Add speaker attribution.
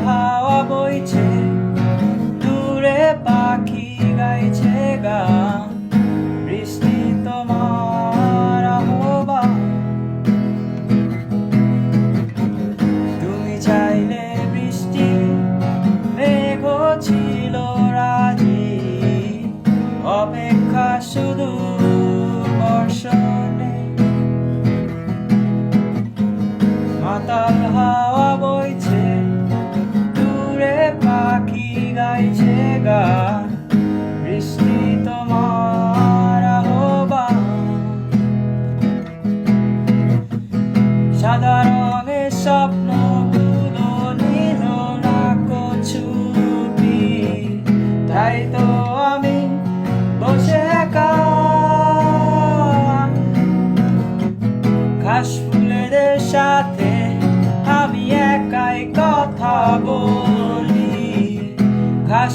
Speaker 1: হাওয়া বইছে, দূরে পাখি গাইছে গান, বৃষ্টি তোমার আহ্বান। তুমি চাইলে বৃষ্টি, মেঘ ছিল রাজি, অপেক্ষা শুধু বর্ষণে। মাতাল হাওয়া বইছে, দূরে পাখি গাইছে গান, বৃষ্টি তোমার আহ্বান। সাদা রঙের স্বপ্নগুলো নিল না কছুটি, তাই তো আমি বসে একা ঘাস ফুলেদের সাথে আমি একাই কথা বলি। ঘাস